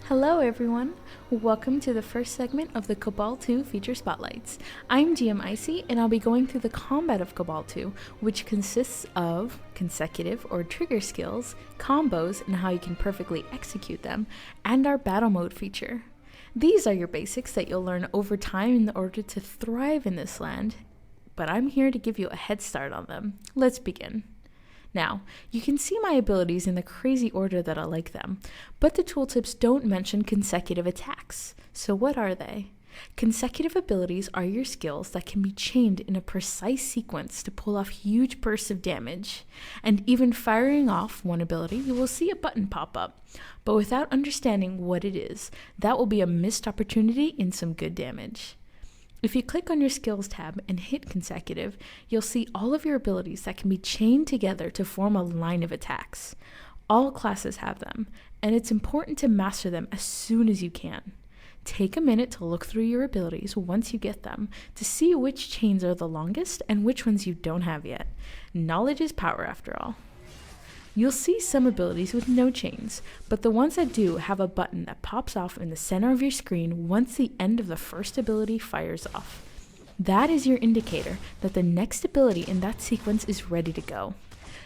Hello everyone! Welcome to the first segment of the Cabal II feature spotlights. I'm GM Icy and I'll be going through the combat of Cabal II, which consists of consecutive or trigger skills, combos and how you can perfectly execute them, and our battle mode feature. These are your basics that you'll learn over time in order to thrive in this land, but I'm here to give you a head start on them. Let's begin. Now, you can see my abilities in the crazy order that I like them, but the tooltips don't mention consecutive attacks. So what are they? Consecutive abilities are your skills that can be chained in a precise sequence to pull off huge bursts of damage. And even firing off one ability, you will see a button pop up. But without understanding what it is, that will be a missed opportunity in some good damage. If you click on your skills tab and hit consecutive, you'll see all of your abilities that can be chained together to form a line of attacks. All classes have them, and it's important to master them as soon as you can. Take a minute to look through your abilities once you get them to see which chains are the longest and which ones you don't have yet. Knowledge is power after all. You'll see some abilities with no chains, but the ones that do have a button that pops off in the center of your screen once the end of the first ability fires off. That is your indicator that the next ability in that sequence is ready to go.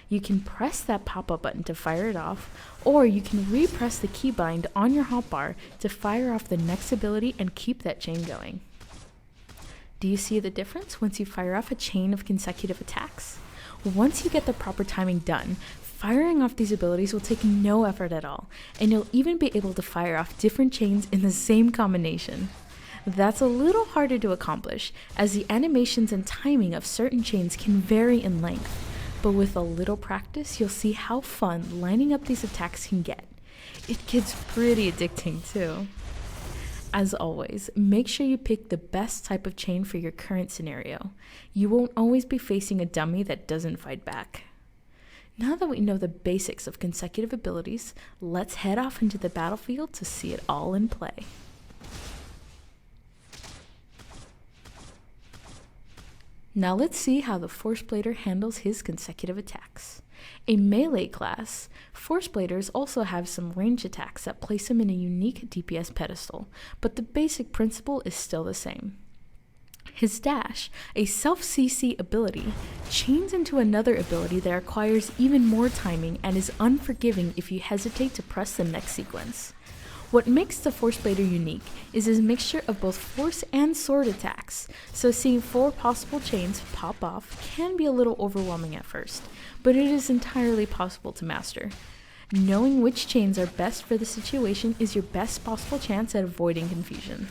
You can press that pop-up button to fire it off, or you can repress the keybind on your hotbar to fire off the next ability and keep that chain going. Do you see the difference once you fire off a chain of consecutive attacks? Once you get the proper timing done, firing off these abilities will take no effort at all, and you'll even be able to fire off different chains in the same combination. That's a little harder to accomplish, as the animations and timing of certain chains can vary in length, but with a little practice, you'll see how fun lining up these attacks can get. It gets pretty addicting too. As always, make sure you pick the best type of chain for your current scenario. You won't always be facing a dummy that doesn't fight back. Now that we know the basics of consecutive abilities, let's head off into the battlefield to see it all in play. Now let's see how the Force Blader handles his consecutive attacks. A melee class, Force Bladers also have some range attacks that place him in a unique DPS pedestal, but the basic principle is still the same. His dash, a self-CC ability, chains into another ability that requires even more timing and is unforgiving if you hesitate to press the next sequence. What makes the Force Blader unique is his mixture of both force and sword attacks, so seeing 4 possible chains pop off can be a little overwhelming at first, but it is entirely possible to master. Knowing which chains are best for the situation is your best possible chance at avoiding confusion.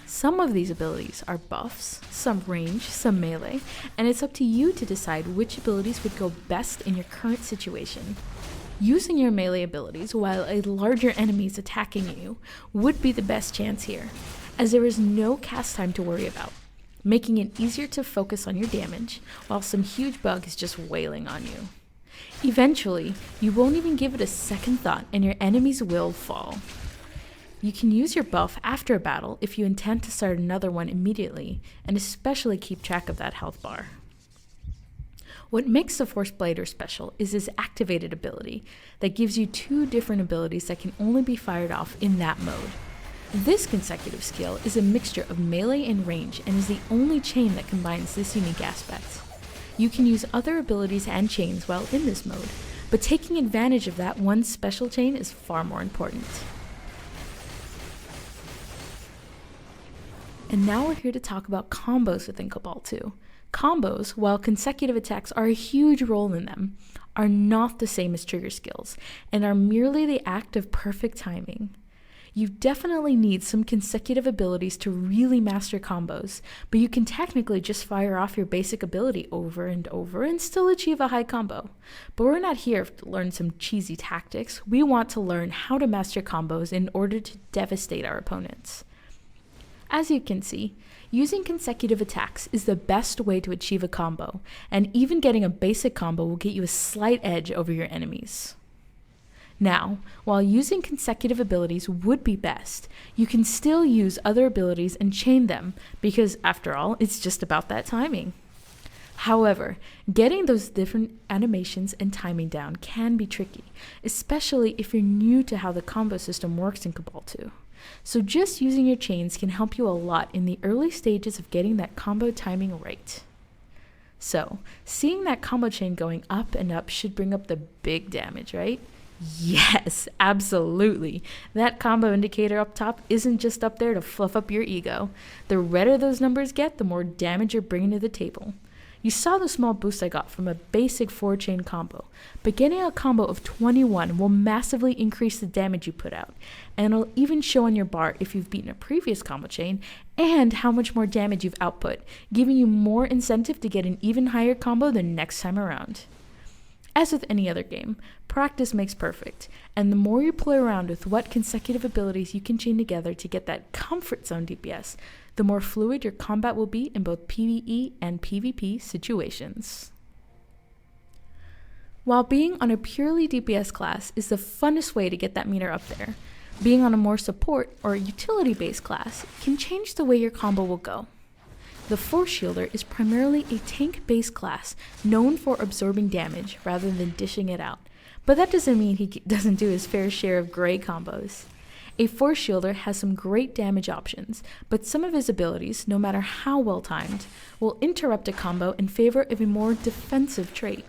Some of these abilities are buffs, some range, some melee, and it's up to you to decide which abilities would go best in your current situation. Using your melee abilities while a larger enemy is attacking you would be the best chance here, as there is no cast time to worry about, making it easier to focus on your damage while some huge bug is just wailing on you. Eventually, you won't even give it a second thought and your enemies will fall. You can use your buff after a battle if you intend to start another one immediately, and especially keep track of that health bar. What makes the Force Blader special is his activated ability that gives you 2 different abilities that can only be fired off in that mode. This consecutive skill is a mixture of melee and range and is the only chain that combines this unique aspect. You can use other abilities and chains while in this mode, but taking advantage of that one special chain is far more important. And now we're here to talk about combos within Cabal II. Combos, while consecutive attacks are a huge role in them, are not the same as trigger skills, and are merely the act of perfect timing. You definitely need some consecutive abilities to really master combos, but you can technically just fire off your basic ability over and over and still achieve a high combo. But we're not here to learn some cheesy tactics, we want to learn how to master combos in order to devastate our opponents. As you can see, using consecutive attacks is the best way to achieve a combo, and even getting a basic combo will get you a slight edge over your enemies. Now, while using consecutive abilities would be best, you can still use other abilities and chain them, because after all, it's just about that timing. However, getting those different animations and timing down can be tricky, especially if you're new to how the combo system works in Cabal 2. So just using your chains can help you a lot in the early stages of getting that combo timing right. So, seeing that combo chain going up and up should bring up the big damage, right? Yes, absolutely. That combo indicator up top isn't just up there to fluff up your ego. The redder those numbers get, the more damage you're bringing to the table. You saw the small boost I got from a basic 4-chain combo, but getting a combo of 21 will massively increase the damage you put out, and it'll even show on your bar if you've beaten a previous combo chain and how much more damage you've output, giving you more incentive to get an even higher combo the next time around. As with any other game, practice makes perfect, and the more you play around with what consecutive abilities you can chain together to get that comfort zone DPS, the more fluid your combat will be in both PvE and PvP situations. While being on a purely DPS class is the funnest way to get that meter up there, being on a more support or utility-based class can change the way your combo will go. The Force Shielder is primarily a tank-based class known for absorbing damage rather than dishing it out, but that doesn't mean he doesn't do his fair share of gray combos. A Force Shielder has some great damage options, but some of his abilities, no matter how well timed, will interrupt a combo in favor of a more defensive trait.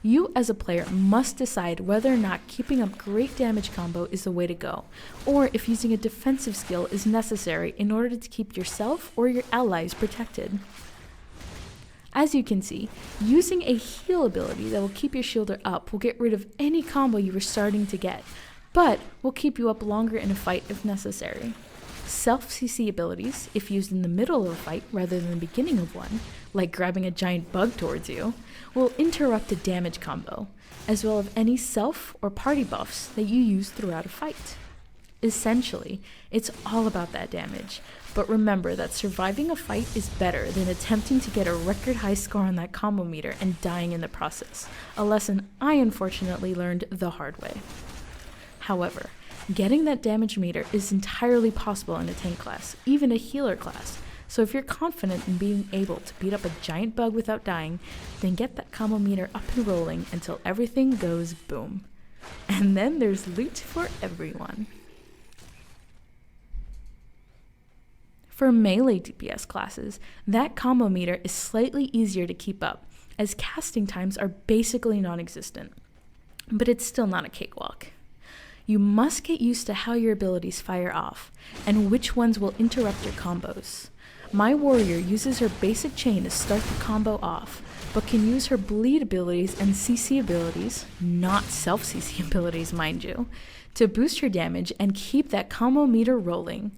You as a player must decide whether or not keeping up great damage combo is the way to go, or if using a defensive skill is necessary in order to keep yourself or your allies protected. As you can see, using a heal ability that will keep your shielder up will get rid of any combo you were starting to get, but will keep you up longer in a fight if necessary. Self-CC abilities, if used in the middle of a fight rather than the beginning of one, like grabbing a giant bug towards you, will interrupt a damage combo, as well as any self or party buffs that you use throughout a fight. Essentially, it's all about that damage, but remember that surviving a fight is better than attempting to get a record high score on that combo meter and dying in the process, a lesson I unfortunately learned the hard way. However, getting that damage meter is entirely possible in a tank class, even a healer class, so if you're confident in being able to beat up a giant bug without dying, then get that combo meter up and rolling until everything goes boom. And then there's loot for everyone. For melee DPS classes, that combo meter is slightly easier to keep up, as casting times are basically non-existent. But it's still not a cakewalk. You must get used to how your abilities fire off, and which ones will interrupt your combos. My warrior uses her basic chain to start the combo off, but can use her bleed abilities and CC abilities, not self-CC abilities mind you, to boost her damage and keep that combo meter rolling.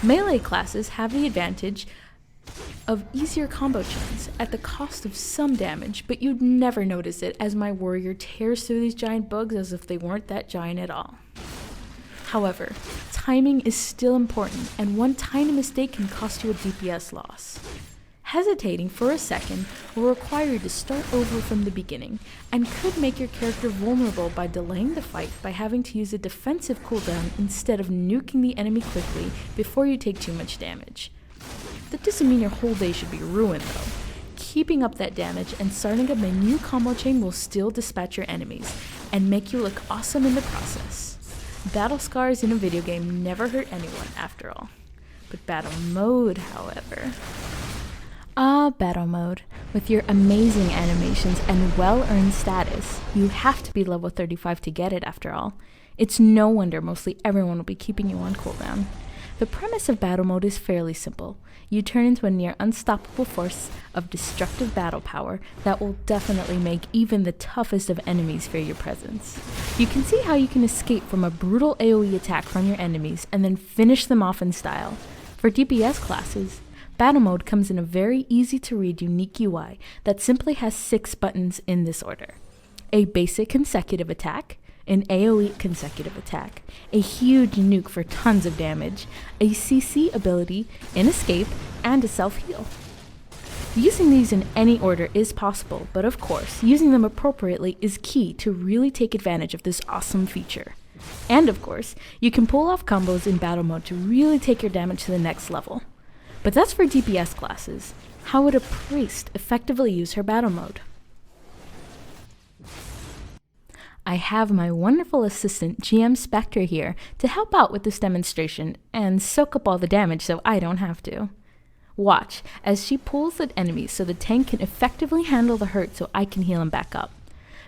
Melee classes have the advantage of easier combo chains at the cost of some damage, but you'd never notice it as my warrior tears through these giant bugs as if they weren't that giant at all. However, timing is still important, and one tiny mistake can cost you a DPS loss. Hesitating for a second will require you to start over from the beginning, and could make your character vulnerable by delaying the fight by having to use a defensive cooldown instead of nuking the enemy quickly before you take too much damage. That doesn't mean your whole day should be ruined though. Keeping up that damage and starting up a new combo chain will still dispatch your enemies, and make you look awesome in the process. Battle scars in a video game never hurt anyone after all. But battle mode, however. Battle mode. With your amazing animations and well-earned status, you have to be level 35 to get it after all. It's no wonder mostly everyone will be keeping you on cooldown. The premise of battle mode is fairly simple. You turn into a near unstoppable force of destructive battle power that will definitely make even the toughest of enemies fear your presence. You can see how you can escape from a brutal AoE attack from your enemies and then finish them off in style. For DPS classes, battle mode comes in a very easy to read unique UI that simply has 6 buttons in this order. A basic consecutive attack, an AoE consecutive attack, a huge nuke for tons of damage, a CC ability, an escape, and a self-heal. Using these in any order is possible, but of course, using them appropriately is key to really take advantage of this awesome feature. And of course, you can pull off combos in battle mode to really take your damage to the next level. But that's for DPS classes. How would a priest effectively use her battle mode? I have my wonderful assistant GM Spectre here to help out with this demonstration and soak up all the damage so I don't have to. Watch as she pulls at enemies so the tank can effectively handle the hurt so I can heal him back up.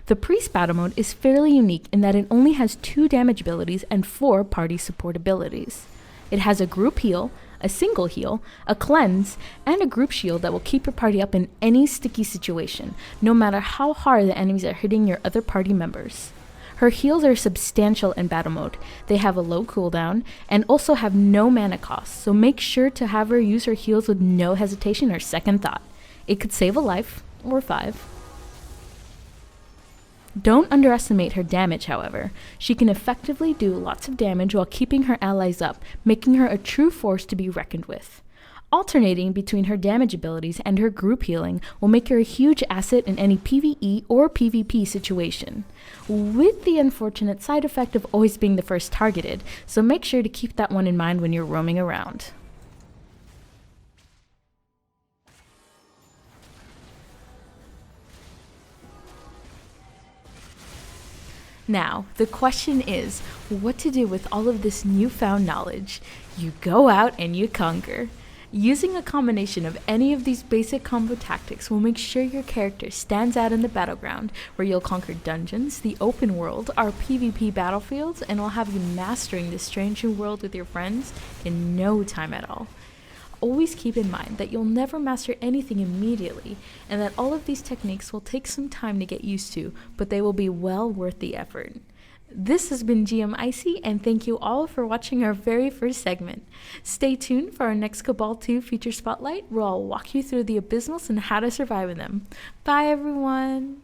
The priest battle mode is fairly unique in that it only has 2 damage abilities and 4 party support abilities. It has a group heal, a single heal, a cleanse, and a group shield that will keep your party up in any sticky situation, no matter how hard the enemies are hitting your other party members. Her heals are substantial in battle mode. They have a low cooldown and also have no mana cost, so make sure to have her use her heals with no hesitation or second thought. It could save a life, or 5. Don't underestimate her damage, however. She can effectively do lots of damage while keeping her allies up, making her a true force to be reckoned with. Alternating between her damage abilities and her group healing will make her a huge asset in any PvE or PvP situation, with the unfortunate side effect of always being the first targeted, so make sure to keep that one in mind when you're roaming around. Now, the question is, what to do with all of this newfound knowledge? You go out and you conquer. Using a combination of any of these basic combo tactics will make sure your character stands out in the battleground, where you'll conquer dungeons, the open world, our PvP battlefields, and will have you mastering this strange new world with your friends in no time at all. Always keep in mind that you'll never master anything immediately, and that all of these techniques will take some time to get used to, but they will be well worth the effort. This has been GM Icy, and thank you all for watching our very first segment. Stay tuned for our next Cabal II feature spotlight, where I'll walk you through the abysmals and how to survive in them. Bye everyone!